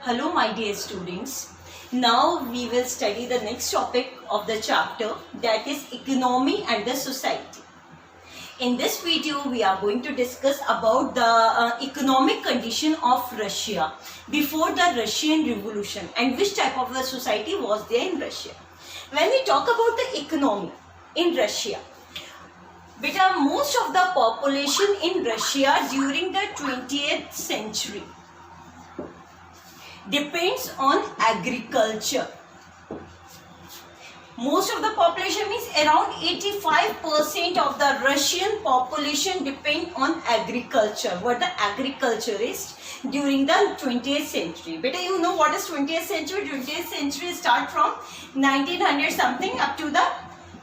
Hello my dear students. Now we will study the next topic of the chapter, that is economy and the society. In this video we are going to discuss about the economic condition of Russia before the Russian Revolution and which type of the society was there in Russia. When we talk about the economy in Russia, most of the population in Russia during the 20th century depends on agriculture. Most of the population means around 85% of the Russian population depend on agriculture. What the agriculture is during the 20th century. Beta, you know what is 20th century? 20th century start from 1900 something up to the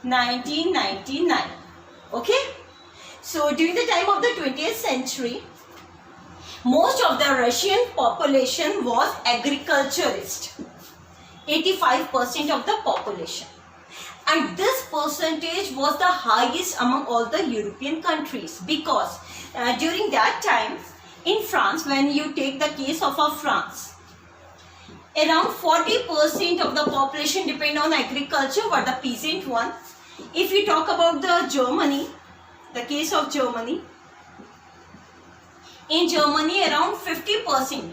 1999. Okay? So during the time of the 20th century, most of the Russian population was agriculturist. 85% of the population. And this percentage was the highest among all the European countries because during that time in France, when you take the case of France, around 40% of the population depend on agriculture, but the peasant one. If you talk about the Germany, the case of Germany, in Germany around 50%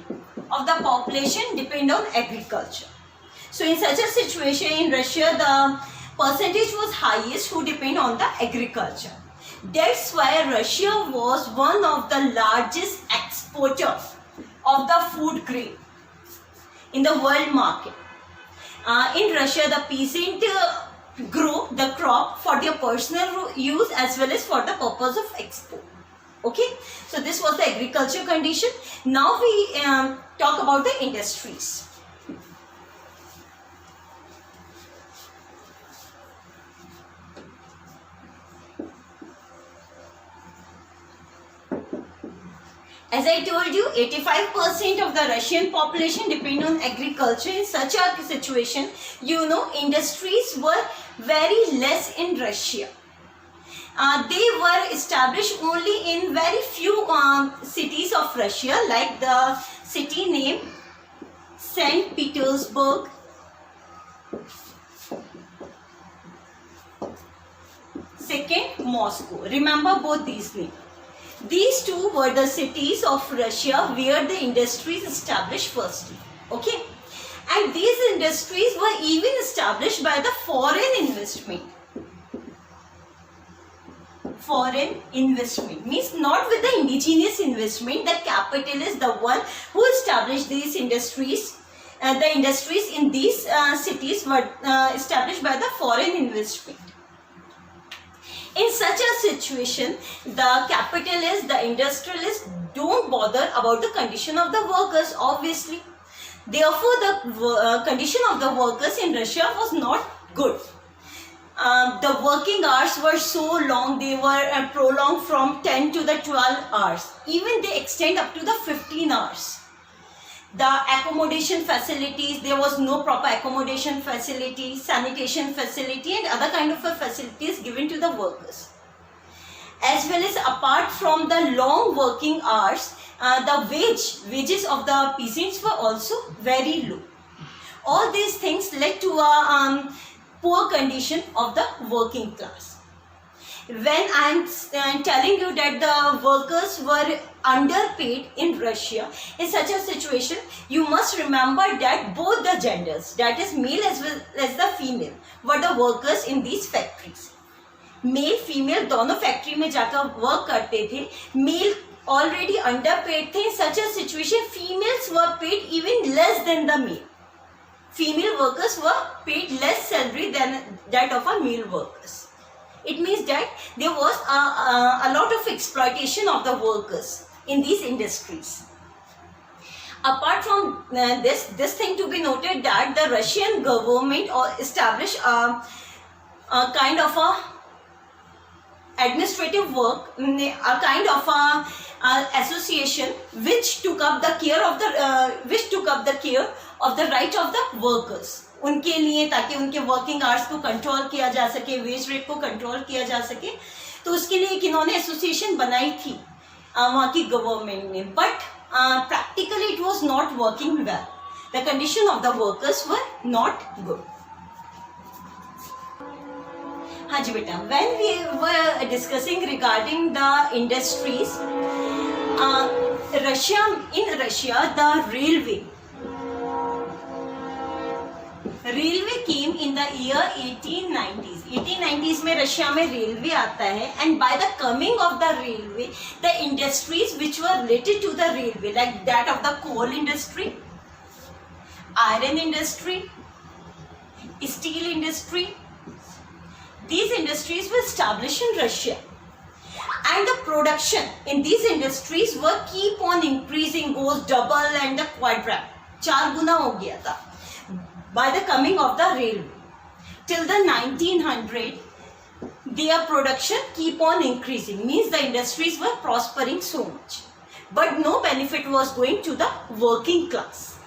of the population depend on agriculture. So in such a situation in Russia, the percentage was highest who depend on the agriculture. That's why Russia was one of the largest exporter of the food grain in the world market. In Russia, the peasant grow the crop for their personal use as well as for the purpose of export. Okay, so this was the agriculture condition. Now we talk about the industries. As I told you, 85% of the Russian population depend on agriculture. In such a situation, you know, industries were very less in Russia. They were established only in very few cities of Russia, like the city name St. Petersburg, second Moscow. Remember both these names. These two were the cities of Russia where the industries established firstly. Okay, and these industries were even established by the foreign investment. Foreign investment means not with the indigenous investment. The capital is the one who established these industries. The industries in these cities were established by the foreign investment. In such a situation, the capitalists, the industrialists don't bother about the condition of the workers, obviously. Therefore, the condition of the workers in Russia was not good. The working hours were so long, they were prolonged from 10 to the 12 hours. Even they extend up to the 15 hours. The accommodation facilities, there was no proper accommodation facility, sanitation facility and other kind of facilities given to the workers. As well as apart from the long working hours, the wages of the peasants were also very low. All these things led to a poor condition of the working class. When I am telling you that the workers were underpaid in Russia, in such a situation, you must remember that both the genders, that is male as well as the female, were the workers in these factories. Male, female, दोनों factory में जाकर work करते थे. Male already underpaid थे. In such a situation, females were paid even less than the male. Female workers were paid less salary than that of a male workers. It means that there was a lot of exploitation of the workers in these industries. Apart from this thing to be noted that the Russian government established a kind of a administrative work, a kind of a association which took up the care of the right of the workers. उनके लिए, ताकि उनके working hours को control किया जा सके, wage rate को control किया जा सके, तो उसके लिए इन्होंने एसोसिएशन बनाई थी वहाँ की गवर्नमेंट ने. But practically it was not working well. The condition of the workers were not good. हाँ जी बेटा, when we were discussing regarding the industries, in Russia the railway came in the year 1890s. 1890s में Russia में railway आता है, and by the coming of the railway, the industries which were related to the railway, like that of the coal industry, iron industry, steel industry, these industries were established in Russia, and the production in these industries were keep on increasing, goes double and the quadruple, 4 गुना हो गया था by the coming of the railway. Till the 1900, their production keep on increasing, means the industries were prospering so much, but no benefit was going to the working class.